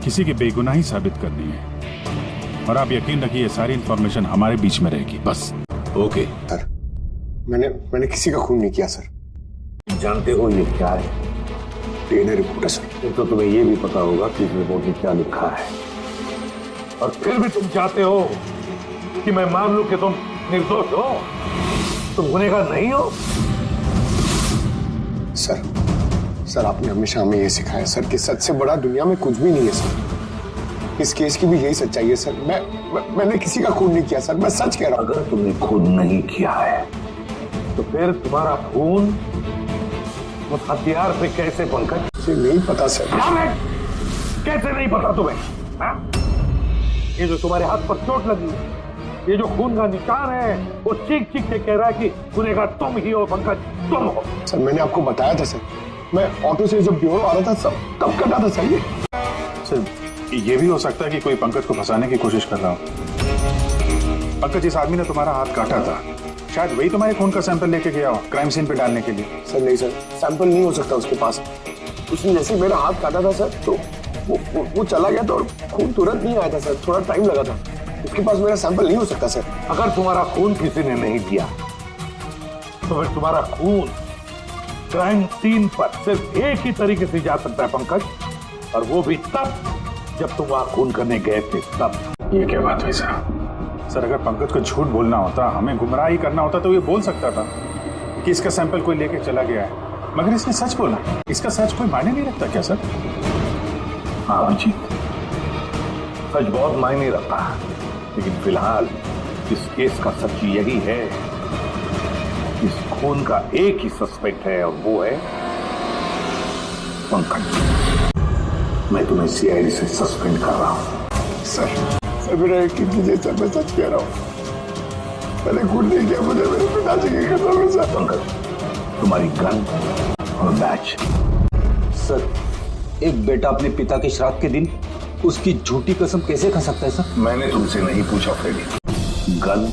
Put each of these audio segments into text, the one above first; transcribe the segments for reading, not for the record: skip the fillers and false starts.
किसी की बेगुनाही साबित करनी है, और आप यकीन रखिए ये सारी इंफॉर्मेशन हमारे बीच में रहेगी, बस। ओके सर, मैंने किसी का खून नहीं किया सर। जानते हो ये क्या है? डीएनए रिपोर्ट है सर। फिर तो तुम्हें ये भी पता होगा कि इस रिपोर्ट में क्या लिखा है, और फिर भी तुम चाहते हो कि मैं मान लूं कि तुम निर्दोष हो, तुम गुनहगार नहीं हो। सर आपने हमेशा हमें ये सिखाया सर कि सच से बड़ा दुनिया में कुछ भी नहीं है सर। इस केस की भी यही सच्चाई है सर। मैंने किसी का खून नहीं किया सर, मैं सच कह रहा हूं। अगर तुमने खून नहीं किया है तो फिर तुम्हारा खून उस हथियार पे कैसे पंकज? मुझे नहीं पता सर। कैसे नहीं पता तुम्हें? हा? ये जो तुम्हारे हाथ पर चोट लगी है, ये जो खून का निशान है, वो चीख चीख के कह रहा है कि गुनहगार तुम ही हो पंकज, तुम हो। सर मैंने आपको बताया था सर, मैं ऑटो से जब ब्यूरो आ रहा था सब तब कटा था सर। सर ये भी हो सकता है कि कोई पंकज को फंसाने की कोशिश कर रहा हो। पंकज, जिस आदमी ने तुम्हारा हाथ काटा था, शायद वही तुम्हारे खून का सैंपल लेके गया हो क्राइम सीन पे डालने के लिए। सर नहीं सर, सैंपल नहीं हो सकता उसके पास। उसने जैसे मेरा हाथ काटा था सर तो वो चला गया था और खून तुरंत नहीं आया था सर, थोड़ा टाइम लगा था। उसके पास मेरा सैंपल नहीं हो सकता सर। अगर तुम्हारा खून किसी ने नहीं दिया तो फिर तुम्हारा खून क्राइम सीन पर सिर्फ एक ही तरीके से जा सकता है पंकज, और वो भी तब जब तुम वहां खून करने गए थे तब। ये क्या बात हुई सर? अगर पंकज को झूठ बोलना होता, हमें गुमराही करना होता तो ये बोल सकता था कि इसका सैंपल कोई लेके चला गया है, मगर इसने सच बोला। इसका सच कोई मायने नहीं रखता क्या सर? हाँ अभिजीत, सच बहुत मायने रखता है, लेकिन फिलहाल इस केस का सच यही है, इस खून का एक ही सस्पेक्ट है और वो है पंकज। मैं तुम्हें सीआईडी से सस्पेंड कर रहा हूं। सर मेरा यकीन कीजिए सर, मैं सच कह रहा हूं। मैंने खून नहीं किया, मुझे मेरे पिताजी की कसम है सर। पंकज, तुम्हारी गन और बैच। सर, एक बेटा अपने पिता के श्राद्ध के दिन उसकी झूठी कसम कैसे खा सकता है सर? मैंने तुमसे नहीं पूछा फ्रेडी। गन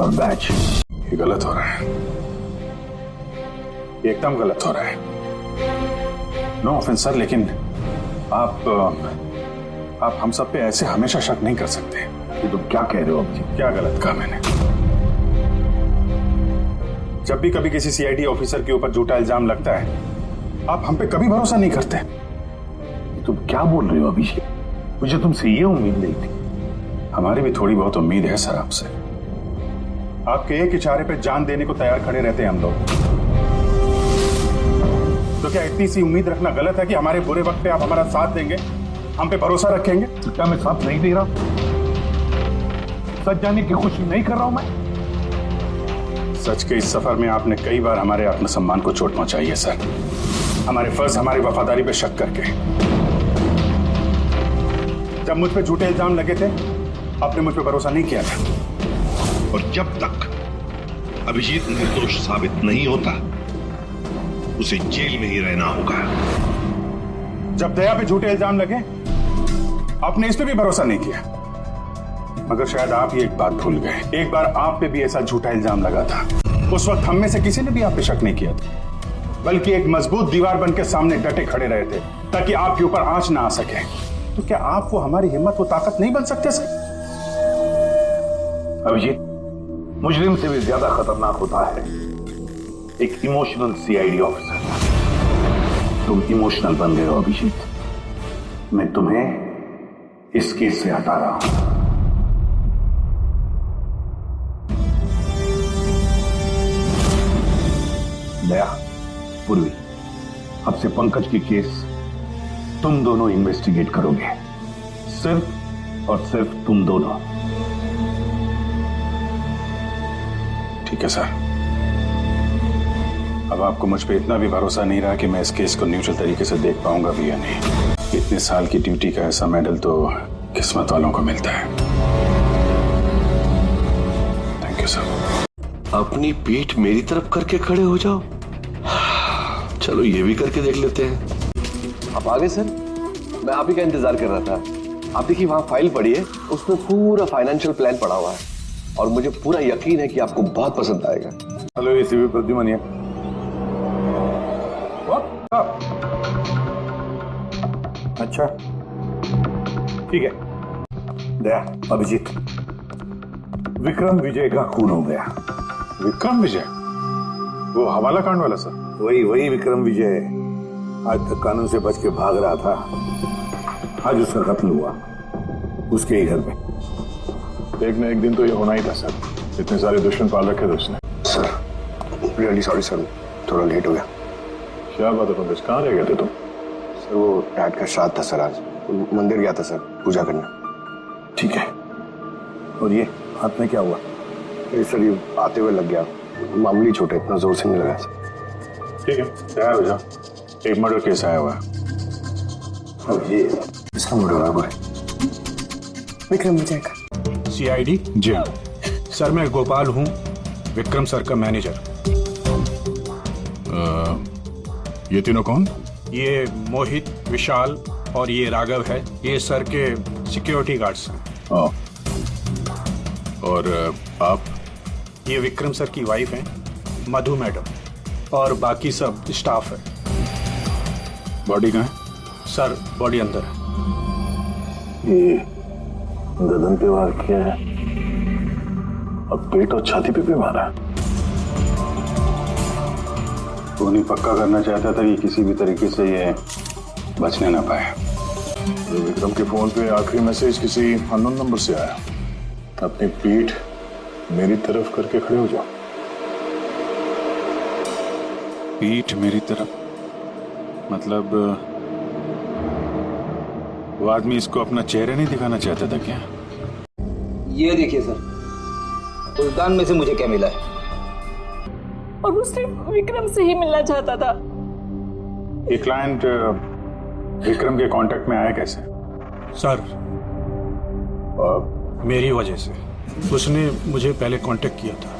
और बैच। ये गलत हो रहा है, एकदम गलत हो रहा है। नो ऑफेंस सर, लेकिन आप हम सब पे ऐसे हमेशा शक नहीं कर सकते। ये तुम क्या कह रहे हो अभिजीत? क्या गलत कहा मैंने? जब भी कभी किसी सीआईडी ऑफिसर के ऊपर झूठा इल्जाम लगता है, आप हम पे कभी भरोसा नहीं करते। तुम क्या बोल रहे हो अभिषेक? मुझे तुमसे ये उम्मीद नहीं थी। हमारी भी थोड़ी बहुत उम्मीद है सर आपसे। आपके एक इशारे पे जान देने को तैयार खड़े रहते हैं हम लोग। तो क्या इतनी सी उम्मीद रखना गलत है कि हमारे बुरे वक्त पे आप हमारा साथ देंगे, हम पे भरोसा रखेंगे? तो क्या मैं साथ नहीं दे रहा? सच जानने की कोशिश नहीं कर रहा हूं मैं? सच के इस सफर में आपने कई बार हमारे आत्मसम्मान को चोट पहुंचाई है सर, हमारे फर्ज, हमारी वफादारी पे शक करके। जब मुझ पे झूठे इल्जाम लगे थे, आपने मुझ पे भरोसा नहीं किया था। और जब तक अभिजीत निर्दोष साबित नहीं होता, उसे जेल में ही रहना होगा। जब दया पे झूठे इल्जाम लगे, आपने इस पे भी भरोसा नहीं किया। मगर शायद आप ये एक बात भूल गए, एक बार आप पे भी ऐसा झूठा इल्जाम लगा था। उस वक्त हम में से किसी ने भी आप पे शक नहीं किया था, बल्कि एक मजबूत दीवार बन के सामने डटे खड़े रहे थे ताकि आपके ऊपर आंच ना आ सके। तो क्या आप वो हमारी हिम्मत, वो ताकत नहीं बन सकते सर? अभिजीत, मुजरिम से भी ज्यादा खतरनाक होता है एक इमोशनल सीआईडी ऑफिसर। तुम इमोशनल बन गए हो अभिजीत। मैं तुम्हें इस केस से हटा रहा हूं। दया, पूर्वी, अब से पंकज की केस तुम दोनों इन्वेस्टिगेट करोगे, सिर्फ और सिर्फ तुम दोनों। ठीक है सर। अब आपको मुझ पे इतना भी भरोसा नहीं रहा कि मैं इस केस को न्यूट्रल तरीके से देख पाऊंगा भी या नहीं। इतने साल की ड्यूटी का ऐसा मेडल तो किस्मत वालों को मिलता है। Thank you sir. अपनी पीठ मेरी तरफ करके खड़े हो जाओ। चलो ये भी करके देख लेते हैं। आप आ गए सर? मैं आप ही का इंतजार कर रहा था। आप देखिए वहां फाइल पड़ी है, उसमें पूरा फाइनेंशियल प्लान पड़ा हुआ है और मुझे पूरा यकीन है कि आपको बहुत पसंद आएगा। Hello ACP Pradyuman. अच्छा ठीक है। दया, अभिजीत, विक्रम विजय का खून हो गया। विक्रम विजय, वो हवाला कांड वाला सर? वही विक्रम विजय आज तक कानून से बच के भाग रहा था। आज उसका कत्ल हुआ उसके ही घर में। एक न एक दिन तो ये होना ही था सर, इतने सारे दुश्मन पाल रखे थे उसने। सर रियली सॉरी सर, थोड़ा लेट हो गया। क्या बात है पंकज, कहाँ रह गए थे तुम? सर वो डैड का श्राद्ध था सर, आज मंदिर गया था सर पूजा करने। ठीक है। और ये हाथ में क्या हुआ? सर ये आते हुए लग गया, मामूली चोट है, इतना जोर से नहीं लगा सर। ठीक है, तैयार हो जाओ, एक मर्डर केस आया हुआ है। अब ये इसका मर्डर हुआ है विक्रम विजय का। सीआईडी? जी हाँ। सर मैं गोपाल हूँ, विक्रम सर का मैनेजर। ये तीनों कौन? ये मोहित, विशाल और ये राघव है, ये सर के सिक्योरिटी गार्ड्स हैं। और आप? ये विक्रम सर की वाइफ हैं, मधु मैडम, और बाकी सब स्टाफ है। बॉडी कहाँ है? सर बॉडी अंदर है। ये गर्दन पे वार किया है, अब पेट और छाती पे भी मारा है। वो नहीं पक्का करना चाहता था कि किसी भी तरीके से ये बचने ना पाए। तो विक्रम के फोन पे आखिरी मैसेज किसी अननोन नंबर से आया। अपनी पीठ मेरी तरफ करके खड़े हो जाओ। पीठ मेरी तरफ मतलब वो आदमी इसको अपना चेहरा नहीं दिखाना चाहता था क्या? ये देखिए सर, उद्यान में से मुझे क्या मिला है। और वो सिर्फ विक्रम से ही मिलना चाहता था। ये क्लाइंट विक्रम के कांटेक्ट में आया कैसे? सर मेरी वजह से उसने मुझे पहले कांटेक्ट किया था।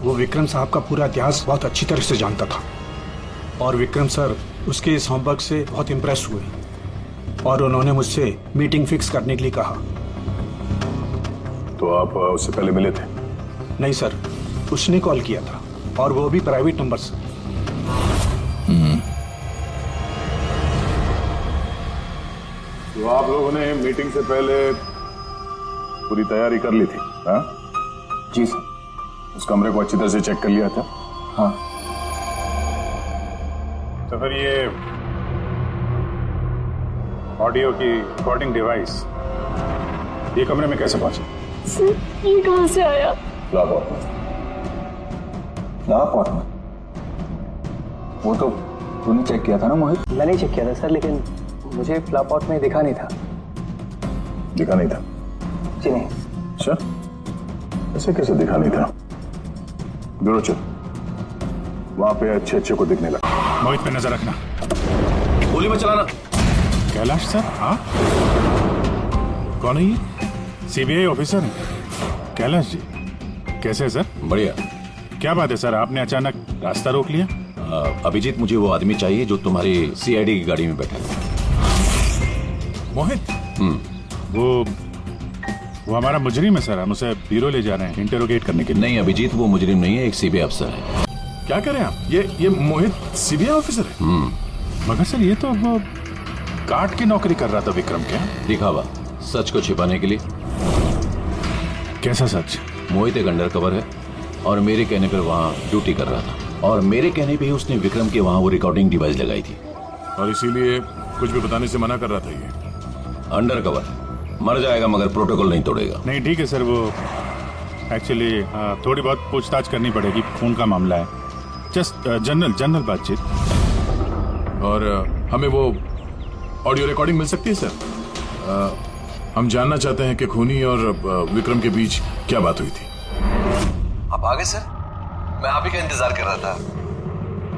वो विक्रम साहब का पूरा इतिहास बहुत अच्छी तरह से जानता था और विक्रम सर उसके इस होमवर्क से बहुत इम्प्रेस हुए और उन्होंने मुझसे मीटिंग फिक्स करने के लिए कहा। तो आप उससे पहले मिले थे? नहीं सर, उसने कॉल किया था और वो भी प्राइवेट नंबर से। तो आप लोगों ने मीटिंग से पहले पूरी तैयारी कर ली थी? हाँ जी सर। उस कमरे को अच्छी तरह से चेक कर लिया था? हाँ। तो फिर ये ऑडियो की रिकॉर्डिंग डिवाइस ये कमरे में कैसे पहुंची? सर ये कहाँ से आया? लाहौर में। वो तो तूने चेक किया था ना मोहित? मैंने चेक किया था सर, लेकिन मुझे फ्लैपआउट में दिखा नहीं था। दिखा नहीं था? जी नहीं। अच्छा, ऐसे कैसे दिखा नहीं था? ब्यूरो चल, वहां पे अच्छे अच्छे को दिखने लगा। मोहित पे नजर रखना। गोली में चलाना। कैलाश सर? हाँ, कौन है ये? सीबीआई ऑफिसर हैं कैलाश जी। कैसे है सर? बढ़िया। क्या बात है सर, आपने अचानक रास्ता रोक लिया? अभिजीत, मुझे वो आदमी चाहिए जो तुम्हारी सीआईडी की गाड़ी में बैठा है। मोहित? वो हमारा मुजरिम है सर, हम उसे ब्यूरो ले जा रहे हैं इंटेरोगेट करने के लिए। नहीं अभिजीत, वो मुजरिम नहीं है, एक सीबीआई अफसर है। क्या करें आप? ये मोहित सीबीआई ऑफिसर है? मगर सर ये तो वो गार्ड की नौकरी कर रहा था विक्रम। क्या दिखावा? सच को छिपाने के लिए। कैसा सच? मोहित एक अंडरकवर है और मेरे कहने पर वहाँ ड्यूटी कर रहा था और मेरे कहने पे ही उसने विक्रम के वहाँ वो रिकॉर्डिंग डिवाइस लगाई थी और इसीलिए कुछ भी बताने से मना कर रहा था। ये अंडरकवर मर जाएगा मगर प्रोटोकॉल नहीं तोड़ेगा। नहीं ठीक है सर, वो एक्चुअली थोड़ी बहुत पूछताछ करनी पड़ेगी, खून का मामला है। जस्ट जनरल बातचीत। और हमें वो ऑडियो रिकॉर्डिंग मिल सकती है सर? हम जानना चाहते हैं कि खूनी और विक्रम के बीच क्या बात हुई थी। आप आ गए सर? मैं आप ही का इंतजार कर रहा था।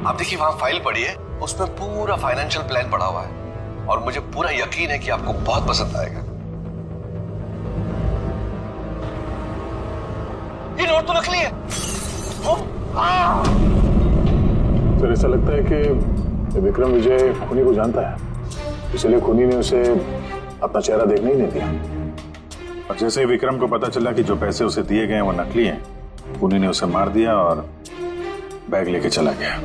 आप देखिए वहां फाइल पड़ी है, उसमें पूरा फाइनेंशियल प्लान पड़ा हुआ है और मुझे पूरा यकीन है कि आपको बहुत पसंद आएगा। ये नोट तो नकली है। सर ऐसा लगता है कि विक्रम विजय खूनी को जानता है, इसलिए खूनी ने उसे अपना चेहरा देखने ही नहीं दिया। और जैसे ही विक्रम को पता चला कि जो पैसे उसे दिए गए वो नकली हैं, खूनी ने उसे मार दिया और बैग लेके चला गया।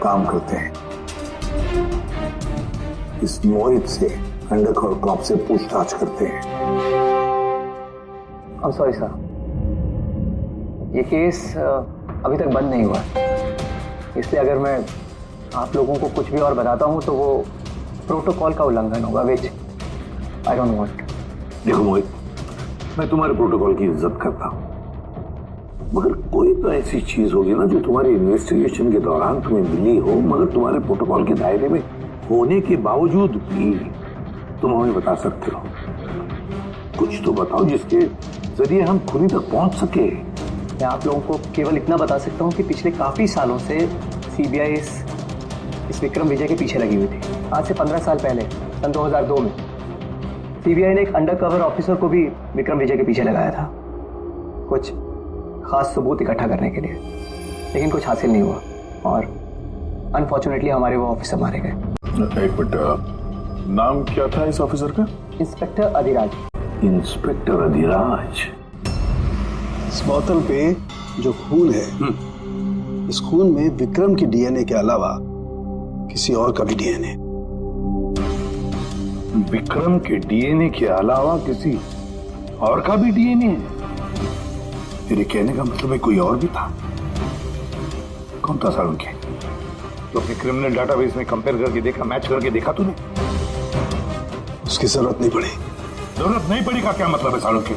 काम करते हैं, इस मोहित से खंडक और क्रॉप से पूछताछ करते हैं। सॉरी सर, ये केस अभी तक बंद नहीं हुआ, इसलिए अगर मैं आप लोगों को कुछ भी और बताता हूँ तो वो प्रोटोकॉल का उल्लंघन होगा, विच आई डोंट वांट। देखो मोहित, मैं तुम्हारे प्रोटोकॉल की इज्जत करता हूँ, मगर कोई तो ऐसी चीज होगी ना जो तुम्हारी इन्वेस्टिगेशन के दौरान तुम्हें मिली हो, मगर तुम्हारे प्रोटोकॉल के दायरे में होने के बावजूद भी तुम हमें बता सकते हो। कुछ तो बताओ जिसके जरिए हम खुनी तक पहुंच सके। मैं आप लोगों को केवल इतना बता सकता हूँ कि पिछले काफी सालों से सीबीआई इस विक्रम विजय के पीछे लगी हुई थी। आज से 15 साल पहले सन 2002 में सीबीआई ने एक अंडरकवर ऑफिसर को भी विक्रम विजय के पीछे लगाया था, कुछ खास सबूत इकट्ठा करने के लिए, लेकिन कुछ हासिल नहीं हुआ और अनफॉर्चुनेटली हमारे वो ऑफिसर मारे गए। एक मिनट, नाम क्या था इस ऑफिसर का? इंस्पेक्टर अधिराज। इंस्पेक्टर अधिराज। इस बोतल पे जो खून है, इस खून में विक्रम की डीएनए के अलावा किसी और का भी डीएनए। विक्रम के डीएनए के अलावा किसी और का भी डीएनए है? मेरे कहने का मतलब है कोई और भी था। कौन था सालुंखे? तो अपने क्रिमिनल डाटाबेस में कंपेयर करके देखा, मैच करके देखा तूने? उसकी जरूरत नहीं पड़ी। जरूरत नहीं पड़ी का क्या मतलब है सालुंखे?